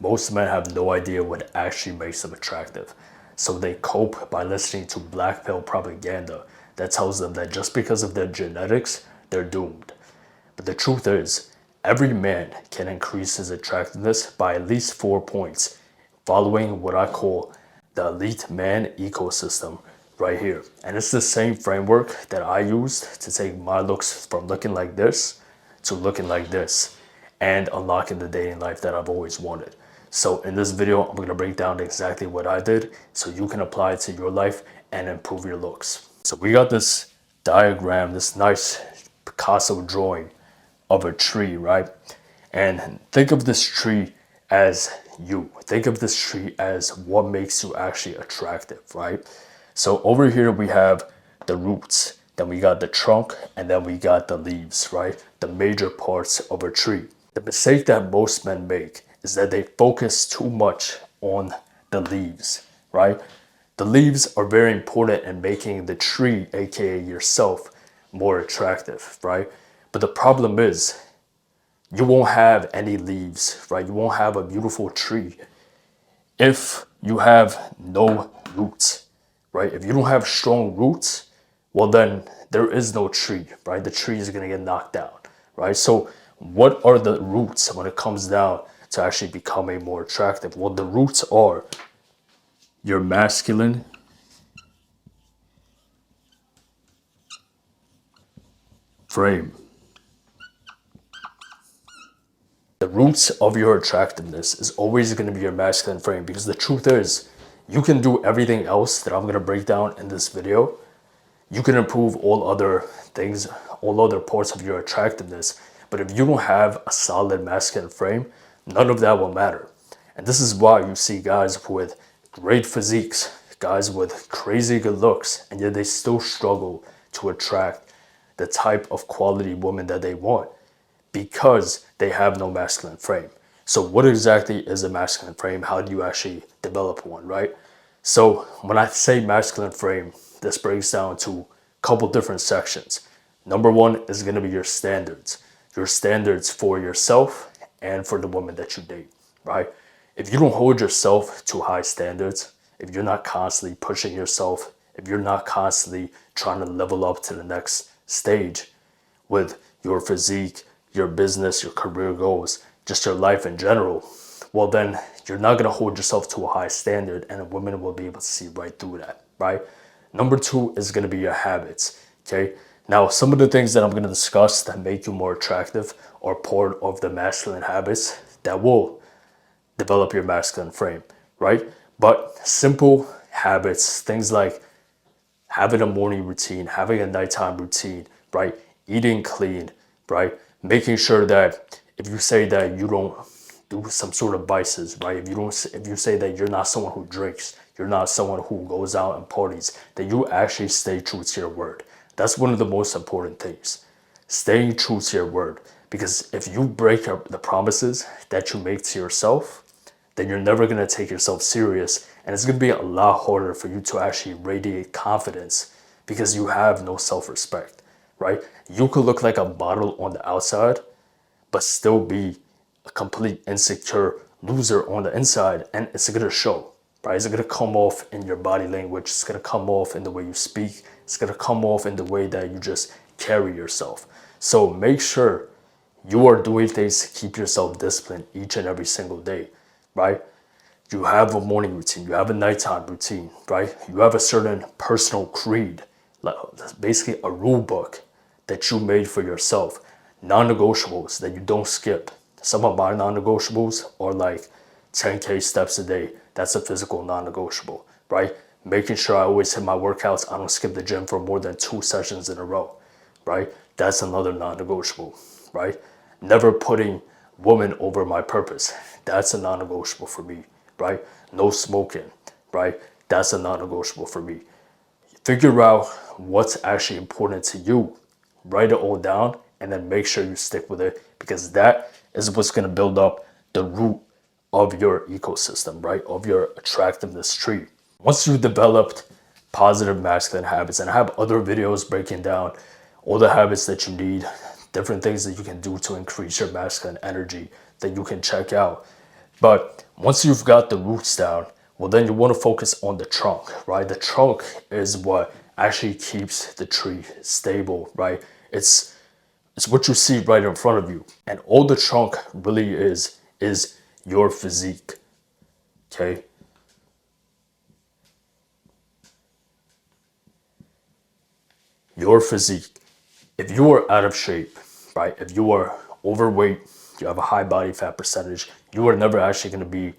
most men have no idea what actually makes them attractive. So they cope by listening to blackpill propaganda that tells them that just because of their genetics, they're doomed. But the truth is, every man can increase his attractiveness by at least 4 points, following what I call the elite man ecosystem right here. And it's the same framework that I used to take my looks from looking like this to looking like this and unlocking the dating life that I've always wanted. So in this video, I'm going to break down exactly what I did so you can apply it to your life and improve your looks. So we got this diagram, this nice Picasso drawing of a tree, right? And think of this tree as you. Think of this tree as what makes you actually attractive, right? So over here we have the roots, then we got the trunk, and then we got the leaves, right? The major parts of a tree. The mistake that most men make is that they focus too much on the leaves, right? The leaves are very important in making the tree, aka yourself, more attractive, right? But the problem is you won't have any leaves, right? You won't have a beautiful tree if you have no roots, right? If you don't have strong roots, well then there is no tree, right? The tree is gonna get knocked down, right? So what are the roots when it comes down to actually becoming more attractive? Well, the roots are your masculine frame. The roots of your attractiveness is always going to be your masculine frame, because the truth is you can do everything else that I'm going to break down in this video. You can improve all other things, all other parts of your attractiveness. But if you don't have a solid masculine frame, none of that will matter. And this is why you see guys with great physiques, guys with crazy good looks, and yet they still struggle to attract the type of quality woman that they want, because they have no masculine frame. So what exactly is a masculine frame? How do you actually develop one, right? So when I say masculine frame, this breaks down to a couple different sections. Number one is going to be your standards for yourself and for the woman that you date, right? If you don't hold yourself to high standards, if you're not constantly pushing yourself, if you're not constantly trying to level up to the next stage with your physique, your business, your career goals, just your life in general, well then you're not going to hold yourself to a high standard, and a woman will be able to see right through that, right? Number two is going to be your habits, okay? Now, some of the things that I'm going to discuss that make you more attractive are part of the masculine habits that will develop your masculine frame, right? But simple habits, things like having a morning routine, having a nighttime routine, right? Eating clean, right? Making sure that if you say that you don't do some sort of vices, right? If you say that you're not someone who drinks, you're not someone who goes out and parties, that you actually stay true to your word. That's one of the most important things. Staying true to your word. Because if you break the promises that you make to yourself, then you're never going to take yourself serious, and it's going to be a lot harder for you to actually radiate confidence because you have no self-respect, right? You could look like a model on the outside but still be a complete insecure loser on the inside, and it's going to show, right? It's going to come off in your body language, it's going to come off in the way you speak, it's going to come off in the way that you just carry yourself. So make sure you are doing things to keep yourself disciplined each and every single day, right? You have a morning routine, you have a nighttime routine, right? You have a certain personal creed, like basically a rule book that you made for yourself, non-negotiables that you don't skip. Some of my non-negotiables are like 10K steps a day. That's a physical non-negotiable, right? Making sure I always hit my workouts. I don't skip the gym for more than 2 sessions in a row, right? That's another non-negotiable, right? Never putting women over my purpose. That's a non-negotiable for me, right? No smoking, right? That's a non-negotiable for me. Figure out what's actually important to you. Write it all down and then make sure you stick with it, because that is what's going to build up the root of your ecosystem, right? Of your attractiveness tree. Once you've developed positive masculine habits, and I have other videos breaking down all the habits that you need, different things that you can do to increase your masculine energy that you can check out. But once you've got the roots down, well, then you want to focus on the trunk, right? The trunk is what actually keeps the tree stable, right? It's what you see right in front of you. And all the trunk really is your physique, okay? Your physique. If you are out of shape, right? If you are overweight, you have a high body fat percentage, you are never actually going to be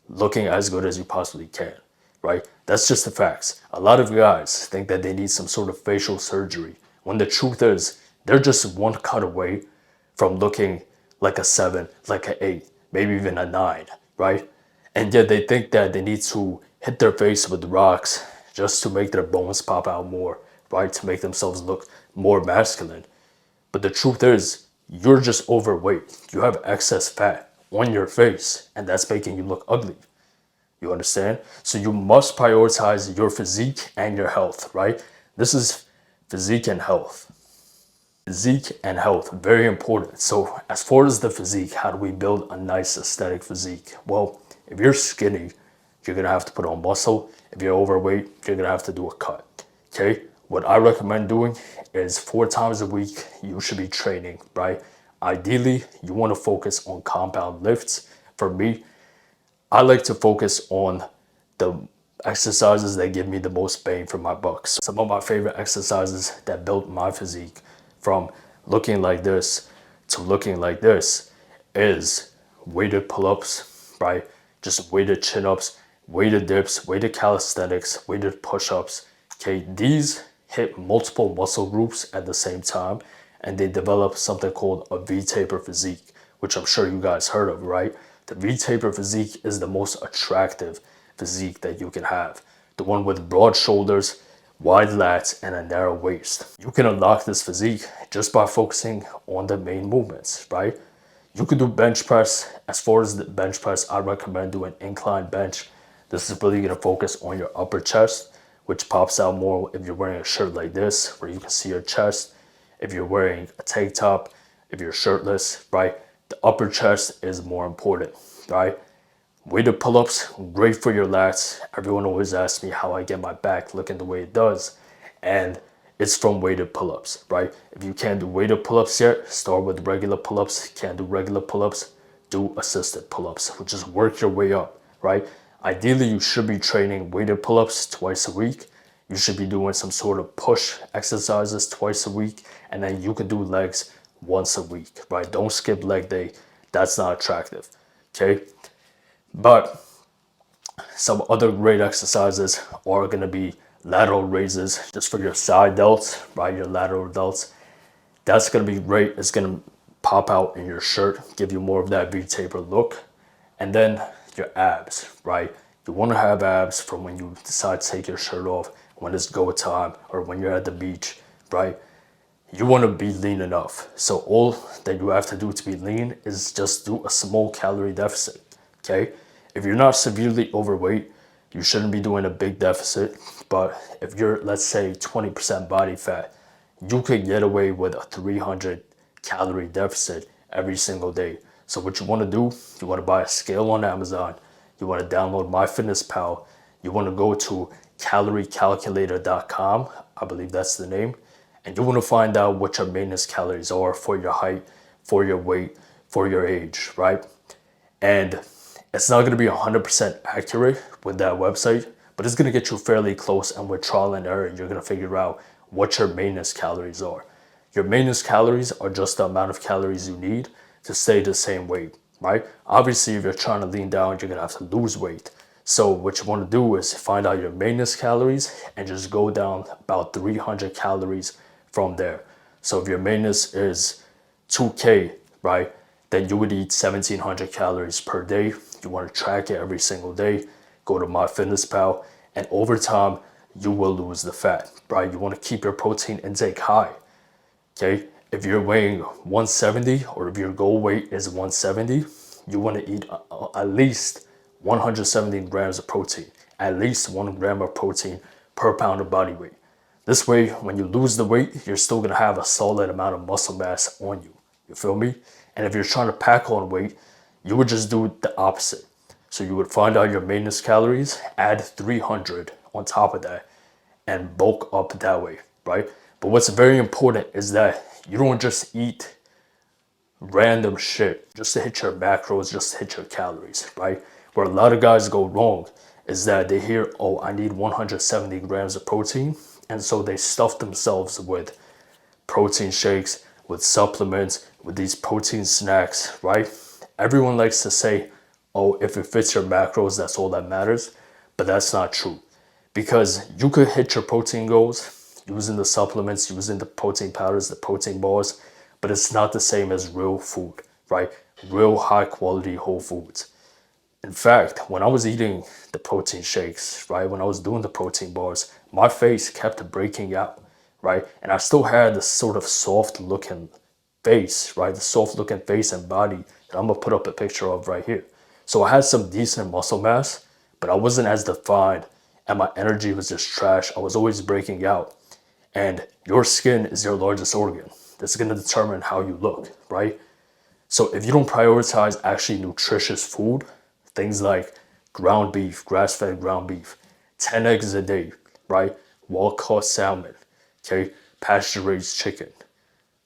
looking as good as you possibly can, right? That's just the facts. A lot of guys think that they need some sort of facial surgery when the truth is they're just one cut away from looking like a 7, like an 8, maybe even a 9, right? And yet they think that they need to hit their face with rocks just to make their bones pop out more, right? To make themselves look more masculine. But the truth is, you're just overweight. You have excess fat on your face, and that's making you look ugly. You understand? So you must prioritize your physique and your health, right? This is physique and health. Physique and health, very important. So as far as the physique, how do we build a nice aesthetic physique? Well, if you're skinny, you're gonna have to put on muscle. If you're overweight, you're gonna have to do a cut, okay? What I recommend doing is 4 times a week, you should be training, right? Ideally, you wanna focus on compound lifts. For me, I like to focus on the exercises that give me the most bang for my buck. So some of my favorite exercises that built my physique from looking like this to looking like this is weighted pull-ups, right? Just weighted chin-ups, weighted dips, weighted calisthenics, weighted push-ups. Okay, these hit multiple muscle groups at the same time, and they develop something called a V-taper physique, which I'm sure you guys heard of, right? The V-taper physique is the most attractive physique that you can have. The one with broad shoulders, wide lats, and a narrow waist. You can unlock this physique just by focusing on the main movements, right? You could do bench press. As far as the bench press, I recommend doing incline bench. This is really gonna focus on your upper chest, which pops out more if you're wearing a shirt like this, where you can see your chest. If you're wearing a tank top, if you're shirtless, right? The upper chest is more important, right? Weighted pull-ups, great for your lats. Everyone always asks me how I get my back looking the way it does. And it's from weighted pull-ups, right? If you can't do weighted pull-ups yet, start with regular pull-ups. Can't do regular pull-ups, do assisted pull-ups. Just work your way up, right? Ideally, you should be training weighted pull-ups twice a week. You should be doing some sort of push exercises twice a week. And then you can do legs once a week, right? Don't skip leg day. That's not attractive, okay? But some other great exercises are going to be lateral raises just for your side delts, right? Your lateral delts. That's going to be great. It's going to pop out in your shirt, give you more of that V-taper look. And then your abs, right? You want to have abs from when you decide to take your shirt off, when it's go time, or when you're at the beach, right? You want to be lean enough. So all that you have to do to be lean is just do a small calorie deficit, okay? If you're not severely overweight, you shouldn't be doing a big deficit. But if you're, let's say, 20% body fat, you could get away with a 300 calorie deficit every single day. So what you want to do, you want to buy a scale on Amazon, you want to download MyFitnessPal, you want to go to caloriecalculator.com, I believe that's the name, and you want to find out what your maintenance calories are for your height, for your weight, for your age, right? And it's not going to be 100% accurate with that website, but it's going to get you fairly close, and with trial and error, you're going to figure out what your maintenance calories are. Your maintenance calories are just the amount of calories you need to stay the same weight, right? Obviously, if you're trying to lean down, you're going to have to lose weight. So what you want to do is find out your maintenance calories and just go down about 300 calories from there. So if your maintenance is 2K, right, then you would eat 1700 calories per day. You want to track it every single day. Go to MyFitnessPal, and over time, you will lose the fat, right? You want to keep your protein intake high, okay? If you're weighing 170, or if your goal weight is 170, you want to eat at least 170 grams of protein, at least 1 gram of protein per pound of body weight. This way, when you lose the weight, you're still going to have a solid amount of muscle mass on you. You feel me? And if you're trying to pack on weight, You would just do the opposite. So you would find out your maintenance calories, add 300 on top of that, and bulk up that way, right? But what's very important is that you don't just eat random shit just to hit your macros, just to hit your calories, right? Where a lot of guys go wrong is that they hear, oh, I need 170 grams of protein. And so they stuff themselves with protein shakes, with supplements, with these protein snacks, right? Everyone likes to say, oh, if it fits your macros, that's all that matters. But that's not true. Because you could hit your protein goals using the supplements, using the protein powders, the protein bars, but it's not the same as real food, right? Real high quality whole foods. In fact, when I was eating the protein shakes, right, when I was doing the protein bars, my face kept breaking out, right? And I still had this sort of soft looking face, right? The soft looking face and body that I'm gonna put up a picture of right here. So I had some decent muscle mass, but I wasn't as defined and my energy was just trash. I was always breaking out. And your skin is your largest organ. That's gonna determine how you look, right? So if you don't prioritize actually nutritious food, things like ground beef, grass-fed ground beef, 10 eggs a day, right? Well-caught salmon, okay? Pasture-raised chicken.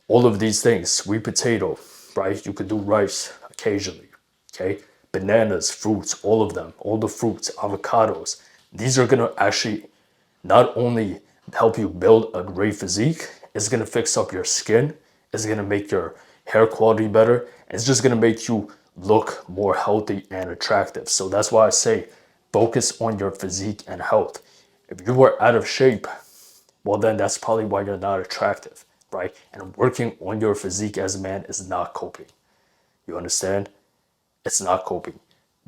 All of these things, sweet potato, right? You could do rice occasionally, okay? Bananas, fruits, all of them, all the fruits, avocados. These are gonna actually not only help you build a great physique, it's gonna fix up your skin, it's gonna make your hair quality better, and it's just gonna make you look more healthy and attractive. So that's why I say focus on your physique and health. If you are out of shape, well, then that's probably why you're not attractive, right? And working on your physique as a man is not coping. You understand? It's not coping.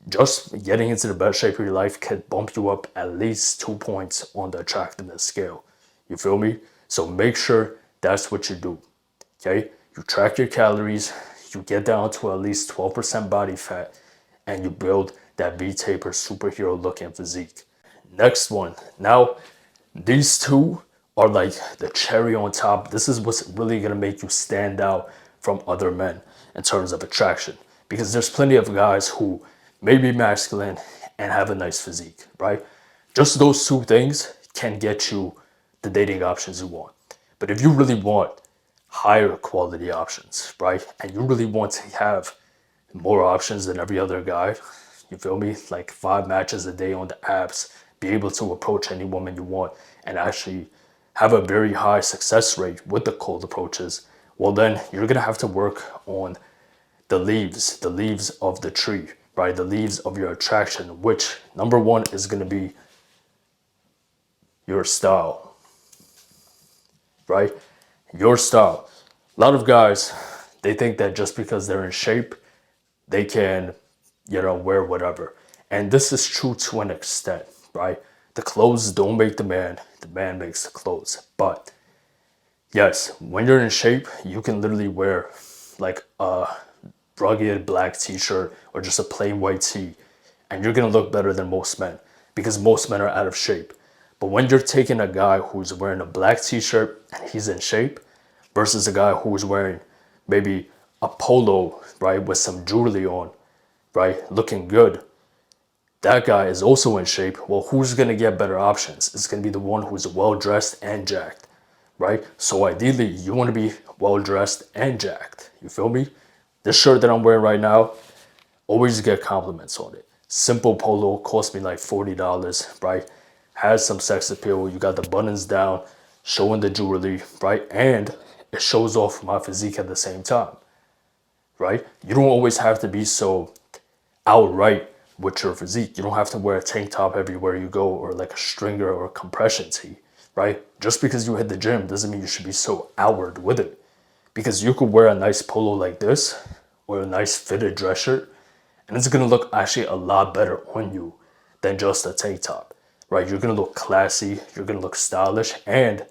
Just getting into the best shape of your life can bump you up at least 2 points on the attractiveness scale. You feel me? So make sure that's what you do. Okay? You track your calories, you get down to at least 12% body fat, and you build that V-taper superhero looking physique. Next one. Now, these two are like the cherry on top. This is what's really gonna make you stand out from other men in terms of attraction. Because there's plenty of guys who may be masculine and have a nice physique, right? Just those two things can get you the dating options you want. But if you really want higher quality options, right? And you really want to have more options than every other guy, you feel me? Like 5 matches a day on the apps, be able to approach any woman you want and actually have a very high success rate with the cold approaches, well then you're gonna have to work on the leaves of the tree, right? The leaves of your attraction, which number one is gonna be your style, right? Your style. A lot of guys, they think that just because they're in shape, they can, wear whatever. And this is true to an extent, right? The clothes don't make the man makes the clothes. But yes, when you're in shape, you can literally wear like a rugged black t-shirt or just a plain white tee, and you're gonna look better than most men because most men are out of shape. But when you're taking a guy who's wearing a black t-shirt and he's in shape versus a guy who's wearing maybe a polo, right, with some jewelry on, right, looking good, that guy is also in shape. Well, who's gonna get better options? It's gonna be the one who's well dressed and jacked, right? So ideally, you wanna be well dressed and jacked. You feel me? This shirt that I'm wearing right now, always get compliments on it. Simple polo, cost me like $40, right? Has some sex appeal. You got the buttons down, showing the jewelry, right? And it shows off my physique at the same time, right? You don't always have to be so outright with your physique. You don't have to wear a tank top everywhere you go or like a stringer or a compression tee, right? Just because you hit the gym doesn't mean you should be so outward with it. Because you could wear a nice polo like this or a nice fitted dress shirt and it's gonna look actually a lot better on you than just a tank top, right? You're gonna look classy, you're gonna look stylish, and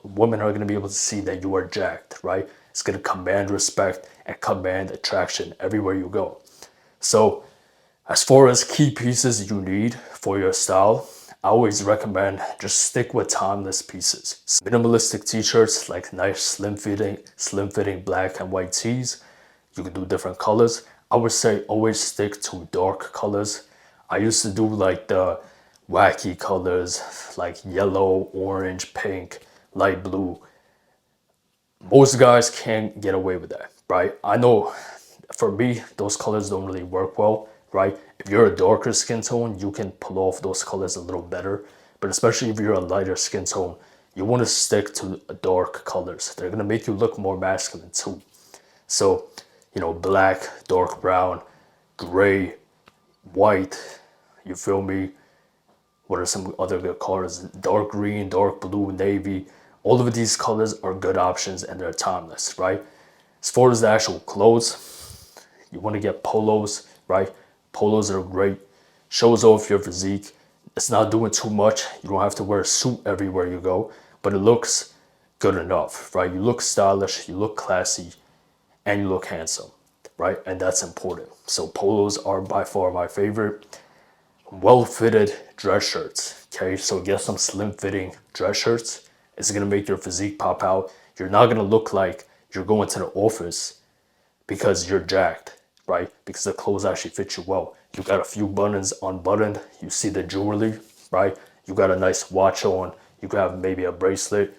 women are gonna be able to see that you are jacked, right? It's gonna command respect and command attraction everywhere you go. So as far as key pieces you need for your style, I always recommend just stick with timeless pieces. Minimalistic t-shirts, like nice slim fitting black and white tees. You can do different colors. I would say always stick to dark colors. I used to do like the wacky colors like yellow, orange, pink, light blue. Most guys can't get away with that, right? I know for me, those colors don't really work well, right? If you're a darker skin tone, you can pull off those colors a little better. But especially if you're a lighter skin tone, you want to stick to dark colors. They're going to make you look more masculine too. So, black, dark brown, gray, white, you feel me? What are some other good colors? Dark green, dark blue, navy. All of these colors are good options and they're timeless, right? As far as the actual clothes, you want to get polos, right? Polos are great. Shows off your physique. It's not doing too much. You don't have to wear a suit everywhere you go, but it looks good enough, right? You look stylish, you look classy, and you look handsome, right? And that's important. So polos are by far my favorite. Well-fitted dress shirts, okay? So get some slim-fitting dress shirts. It's gonna make your physique pop out. You're not gonna look like you're going to the office because you're jacked, right? Because the clothes actually fit you well. You got a few buttons unbuttoned. You see the jewelry, right? You got a nice watch on. You could have maybe a bracelet,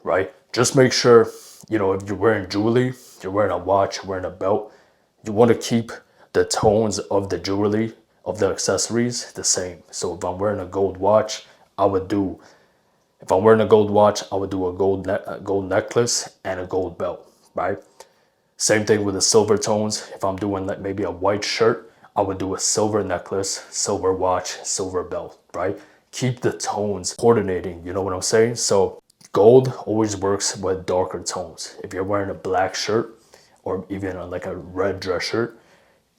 right? Just make sure, if you're wearing jewelry, you're wearing a watch, you're wearing a belt, you want to keep the tones of the jewelry, of the accessories, the same. So if I'm wearing a gold watch, if I'm wearing a gold watch, I would do a gold necklace and a gold belt, right? Same thing with the silver tones. If I'm doing like maybe a white shirt, I would do a silver necklace, silver watch, silver belt, right? Keep the tones coordinating, you know what I'm saying? So gold always works with darker tones. If you're wearing a black shirt or even like a red dress shirt,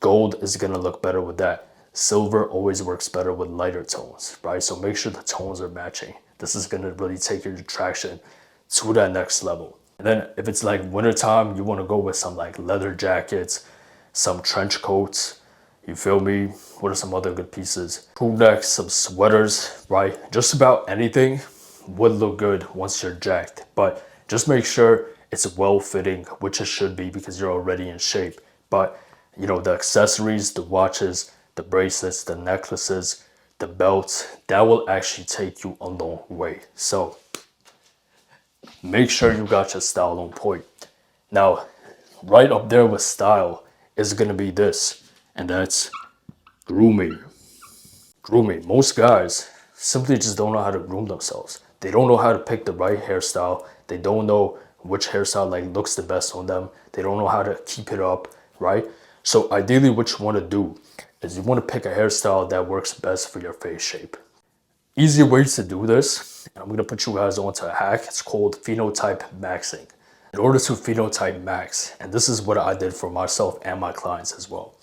gold is gonna look better with that. Silver always works better with lighter tones, right? So make sure the tones are matching. This is gonna really take your attraction to that next level. And then if it's like wintertime, you wanna go with some like leather jackets, some trench coats, you feel me? What are some other good pieces? Crew necks, some sweaters, right? Just about anything would look good once you're jacked, but just make sure it's well fitting, which it should be because you're already in shape. But the accessories, the watches, the bracelets, the necklaces, the belts, that will actually take you a long way. So make sure you got your style on point. Now, right up there with style is gonna be this, and that's grooming. Grooming. Most guys simply just don't know how to groom themselves. They don't know how to pick the right hairstyle. They don't know which hairstyle like looks the best on them. They don't know how to keep it up, right? So ideally what you want to do is you want to pick a hairstyle that works best for your face shape. Easy ways to do this, and I'm going to put you guys onto a hack. It's called phenotype maxing. In order to phenotype max, and this is what I did for myself and my clients as well.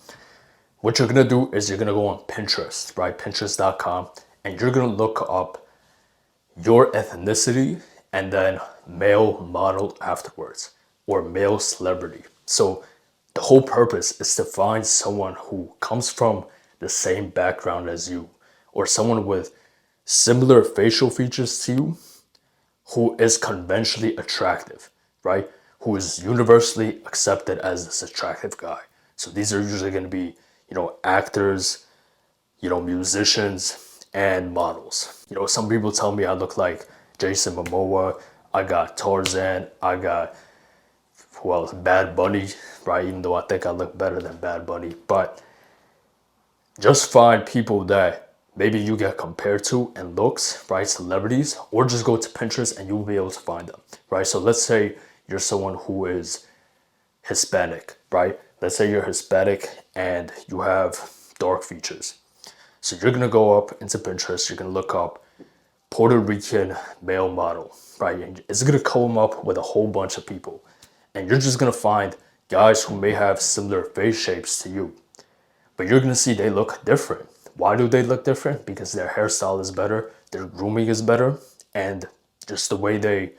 What you're gonna do is you're gonna go on Pinterest, right? Pinterest.com, and you're gonna look up your ethnicity and then male model afterwards, or male celebrity. So the whole purpose is to find someone who comes from the same background as you, or someone with similar facial features to you, who is conventionally attractive, right? Who is universally accepted as this attractive guy. So these are usually going to be, actors, musicians, and models. Some people tell me I look like Jason Momoa. I got Tarzan. I got, who else? Bad Bunny, right? Even though I think I look better than Bad Bunny. But just find people that maybe you get compared to in looks, right? Celebrities, or just go to Pinterest and you'll be able to find them, right? So let's say you're someone who is Hispanic, right? Let's say you're Hispanic and you have dark features. So you're gonna go up into Pinterest, you're gonna look up Puerto Rican male model, right? And it's gonna come up with a whole bunch of people. And you're just gonna find guys who may have similar face shapes to you. But you're gonna see they look different. Why do they look different? Because their hairstyle is better, their grooming is better, and just the way they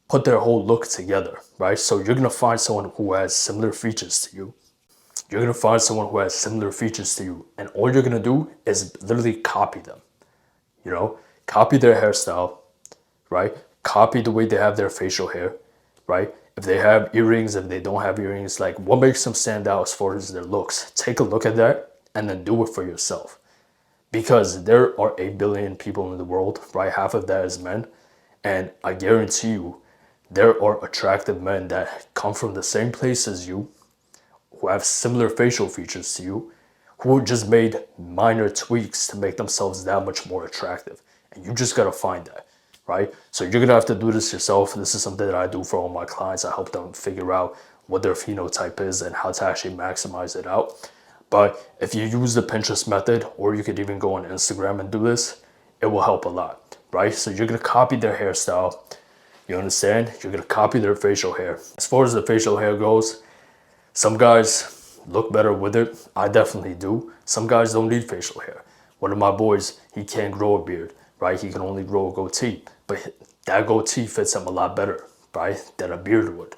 put their whole look together, right? So you're gonna find someone who has similar features to you. You're gonna find someone who has similar features to you, and all you're gonna do is literally copy them. Copy their hairstyle, right? Copy the way they have their facial hair, right? if they have earrings, if they don't have earrings, like what makes them stand out as far as their looks. Take a look at that and then do it for yourself. Because there are 8 billion people in the world, right? Half of that is men. And I guarantee you, there are attractive men that come from the same place as you, who have similar facial features to you, who just made minor tweaks to make themselves that much more attractive. And you just gotta find that, right? So you're gonna have to do this yourself. This is something that I do for all my clients. I help them figure out what their phenotype is and how to actually maximize it out. But if you use the Pinterest method, or you could even go on Instagram and do this, it will help a lot, right? So you're gonna copy their hairstyle. You understand? You're gonna copy their facial hair. As far as the facial hair goes, some guys look better with it. I definitely do. Some guys don't need facial hair. One of my boys, he can't grow a beard, right? He can only grow a goatee. But that goatee fits him a lot better, right? Than a beard would.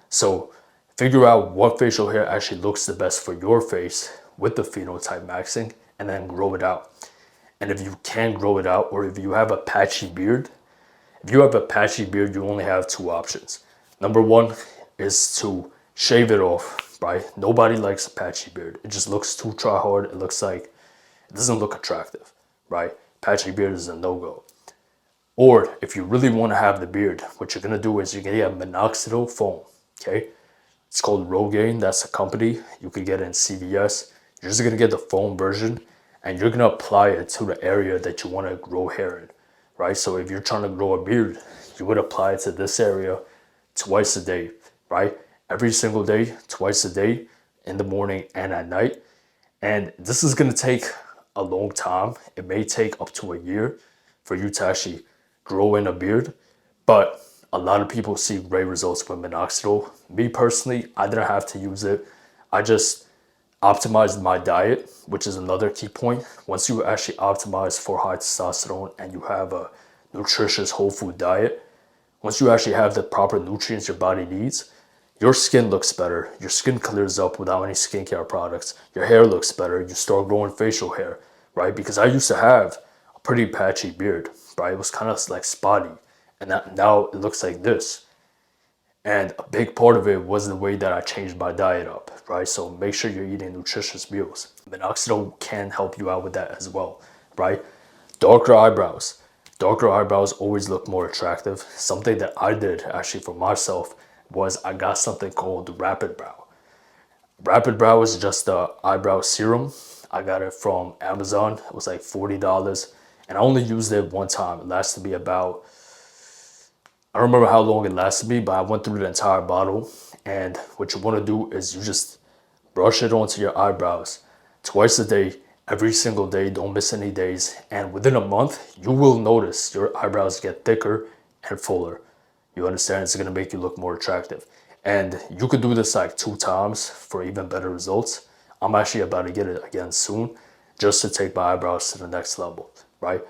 So figure out what facial hair actually looks the best for your face with the phenotype maxing, and then grow it out. And if you can't grow it out, or if you have a patchy beard, you only have two options. Number one is to shave it off, right? Nobody likes a patchy beard. It just looks too try hard. It looks like it doesn't look attractive, right? Patchy beard is a no-go. Or if you really want to have the beard, what you're gonna do is you're gonna get minoxidil foam, okay? It's called Rogaine. That's a company. You could get it in CVS. You're just gonna get the foam version, and you're gonna apply it to the area that you want to grow hair in, right? So if you're trying to grow a beard, you would apply it to this area twice a day, right? Every single day, twice a day, in the morning and at night. And this is gonna take a long time. It may take up to a year for you to actually grow in a beard, but a lot of people see great results with minoxidil. Me personally, I didn't have to use it. I just optimized my diet, which is another key point. Once you actually optimize for high testosterone and you have a nutritious whole food diet, once you actually have the proper nutrients your body needs, your skin looks better. Your skin clears up without any skincare products. Your hair looks better. You start growing facial hair, right? Because I used to have a pretty patchy beard, right? It was kind of like spotty. And now it looks like this. And a big part of it was the way that I changed my diet up, right? So make sure you're eating nutritious meals. Minoxidil can help you out with that as well, right? Darker eyebrows. Darker eyebrows always look more attractive. Something that I did actually for myself was I got something called Rapid Brow. Rapid Brow is just a eyebrow serum. I got it from Amazon. It was like $40. And I only used it one time. It lasted me about, I don't remember how long it lasted me, but I went through the entire bottle. And what you want to do is you just brush it onto your eyebrows twice a day, every single day. Don't miss any days. And within a month, you will notice your eyebrows get thicker and fuller. You understand? It's going to make you look more attractive. And you could do this like 2 times for even better results. I'm actually about to get it again soon, just to take my eyebrows to the next level, right?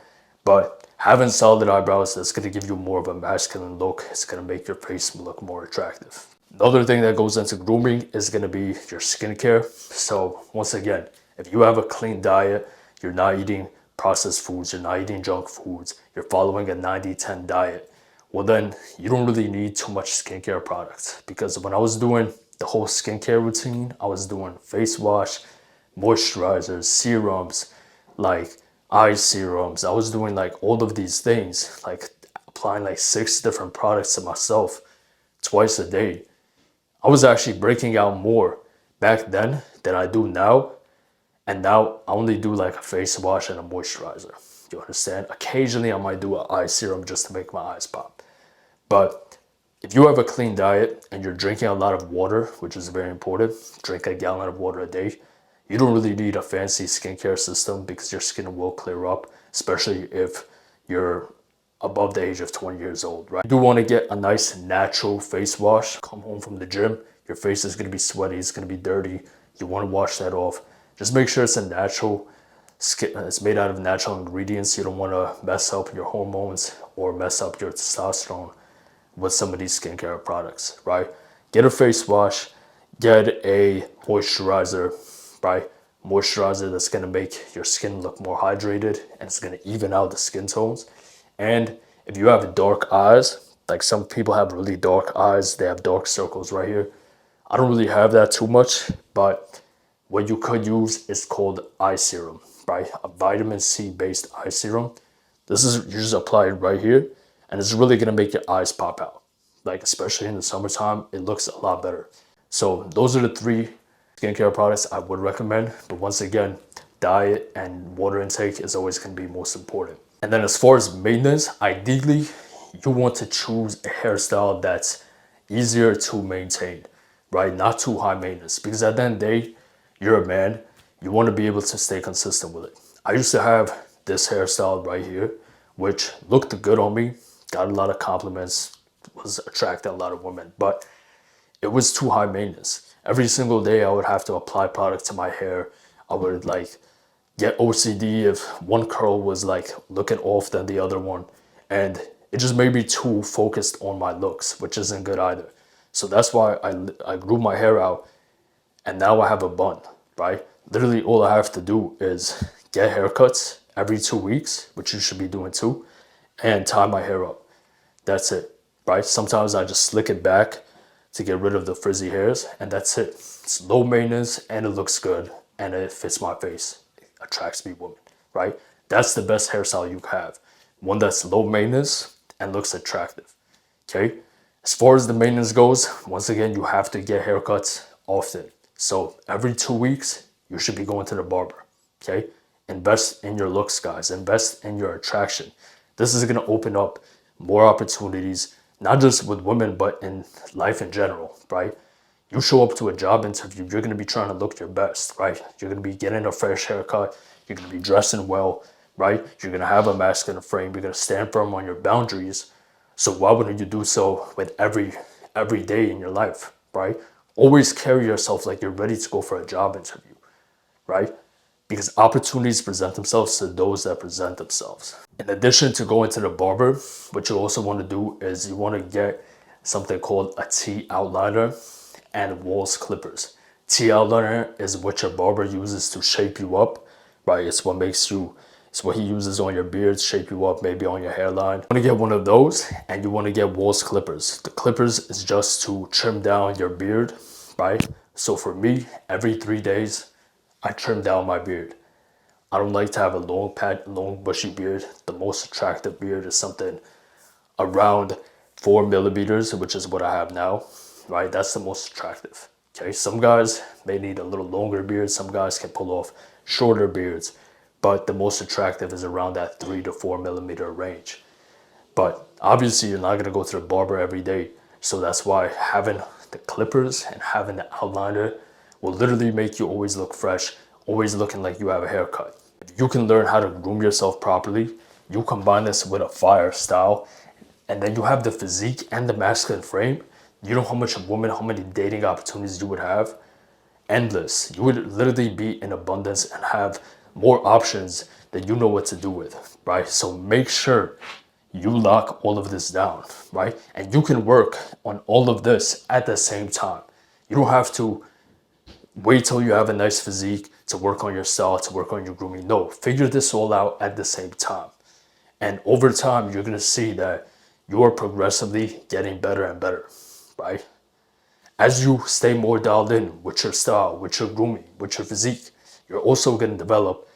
But having solid eyebrows, that's going to give you more of a masculine look. It's going to make your face look more attractive. Another thing that goes into grooming is going to be your skincare. So once again, if you have a clean diet, you're not eating processed foods, you're not eating junk foods, you're following a 90-10 diet, well then you don't really need too much skincare products. Because when I was doing the whole skincare routine, I was doing face wash, moisturizers, serums, like eye serums. I was doing like all of these things, like applying like 6 different products to myself twice a day. I was actually breaking out more back then than I do now. And now I only do like a face wash and a moisturizer. You understand? Occasionally I might do an eye serum just to make my eyes pop. But if you have a clean diet and you're drinking a lot of water, which is very important, drink a gallon of water a day, you don't really need a fancy skincare system because your skin will clear up, especially if you're above the age of 20 years old, right? You do want to get a nice natural face wash. Come home from the gym, your face is going to be sweaty, it's going to be dirty. You want to wash that off. Just make sure it's a natural skin, it's made out of natural ingredients. You don't want to mess up your hormones or mess up your testosterone with some of these skincare products, right? Get a face wash, get a moisturizer, right? Moisturizer that's going to make your skin look more hydrated and it's going to even out the skin tones. And if you have dark eyes, Like some people have really dark eyes, they have dark circles right here. I don't really have that too much, but what you could use is called eye serum, right? A vitamin C based eye serum. This is, you just apply it right here, and it's really gonna make your eyes pop out. Like especially in the summertime, it looks a lot better. So those are the 3 skincare products I would recommend. But once again, diet and water intake is always gonna be most important. And then as far as maintenance, ideally, you want to choose a hairstyle that's easier to maintain, right? Not too high maintenance, because at the end of the day, you're a man, you want to be able to stay consistent with it. I used to have this hairstyle right here, which looked good on me, got a lot of compliments, was attracting a lot of women, but it was too high maintenance. Every single day I would have to apply product to my hair. I would like get OCD if one curl was like looking off than the other one. And it just made me too focused on my looks, which isn't good either. So that's why I grew my hair out, and now I have a bun, right? Literally all I have to do is get haircuts every 2 weeks, which you should be doing too, and tie my hair up. That's it, right? Sometimes I just slick it back to get rid of the frizzy hairs, and that's it. It's low maintenance and it looks good and it fits my face. It attracts me women, right? That's the best hairstyle you have. One that's low maintenance and looks attractive, okay? As far as the maintenance goes, once again, you have to get haircuts often. So every 2 weeks, you should be going to the barber, okay? Invest in your looks, guys. Invest in your attraction. This is gonna open up more opportunities, not just with women, but in life in general, right? You show up to a job interview, you're gonna be trying to look your best, right? You're gonna be getting a fresh haircut, you're gonna be dressing well, right? You're gonna have a masculine frame, you're gonna stand firm on your boundaries. So why wouldn't you do so with every day in your life, right? Always carry yourself like you're ready to go for a job interview, right? Because opportunities present themselves to those that present themselves. In addition to going to the barber, what you also want to do is you want to get something called a T outliner and walls clippers. T outliner is what your barber uses to shape you up, right? It's what makes you, it's what he uses on your beard, shape you up, maybe on your hairline. You want to get one of those, and you want to get walls clippers. The clippers is just to trim down your beard, right? So for me, every 3 days, I trim down my beard. I don't like to have a long bushy beard. The most attractive beard is something around 4 millimeters, which is what I have now, right? That's the most attractive, okay? Some guys may need a little longer beard. Some guys can pull off shorter beards, but the most attractive is around that 3 to 4 millimeter range. But obviously you're not gonna go to the barber every day. So that's why having the clippers and having the outliner will literally make you always look fresh, always looking like you have a haircut. If you can learn how to groom yourself properly, you combine this with a fire style, and then you have the physique and the masculine frame. You know how much women, how many dating opportunities you would have? Endless. You would literally be in abundance and have more options that you know what to do with, right? So make sure you lock all of this down, right? And you can work on all of this at the same time. You don't have to wait till you have a nice physique to work on your style, to work on your grooming. No, figure this all out at the same time. And over time, you're gonna see that you are progressively getting better and better, right? As you stay more dialed in with your style, with your grooming, with your physique, you're also gonna develop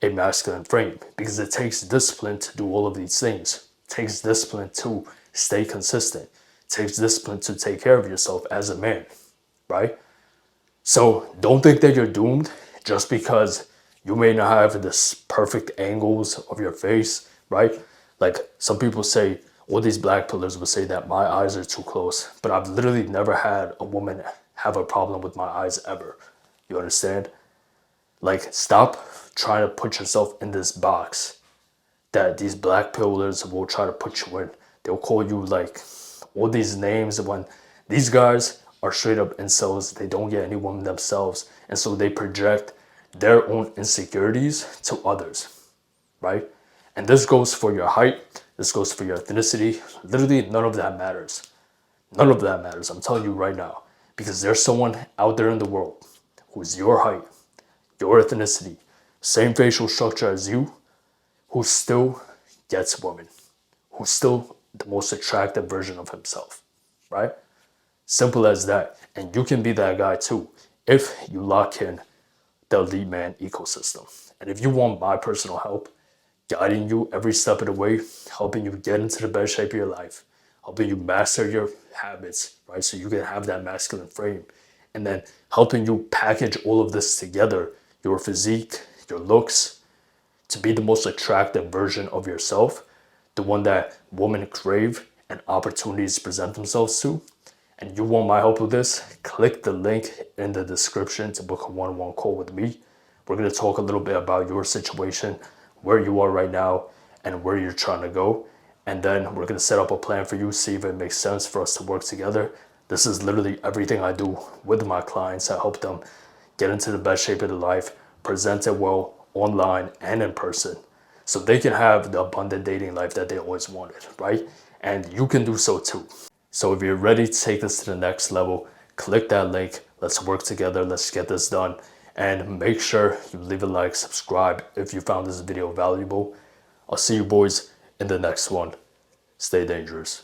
a masculine frame, because it takes discipline to do all of these things. It takes discipline to stay consistent. It takes discipline to take care of yourself as a man, right? So don't think that you're doomed just because you may not have this perfect angles of your face, right? Like some people say, all these black pillars will say that my eyes are too close, but I've literally never had a woman have a problem with my eyes ever. You understand? Like, stop trying to put yourself in this box that these black pillars will try to put you in. They'll call you like all these names when these guys are straight up incels. They don't get any woman themselves, and so they project their own insecurities to others, right? And this goes for your height, this goes for your ethnicity. Literally none of that matters. None of that matters, I'm telling you right now, because there's someone out there in the world who is your height, your ethnicity, same facial structure as you, who still gets women, who still the most attractive version of himself, right? Simple as that. And you can be that guy too if you lock in the elite man ecosystem. And if you want my personal help, guiding you every step of the way, helping you get into the best shape of your life, helping you master your habits, right? So you can have that masculine frame. And then helping you package all of this together, your physique, your looks, to be the most attractive version of yourself, the one that women crave and opportunities present themselves to. And you want my help with this, click the link in the description to book a one-on-one call with me. We're going to talk a little bit about your situation, where you are right now, and where you're trying to go. And then we're going to set up a plan for you, see if it makes sense for us to work together. This is literally everything I do with my clients. I help them get into the best shape of their life, present it well online and in person, so they can have the abundant dating life that they always wanted, right? And you can do so too. So if you're ready to take this to the next level, click that link. Let's work together. Let's get this done. And make sure you leave a like, subscribe if you found this video valuable. I'll see you boys in the next one. Stay dangerous.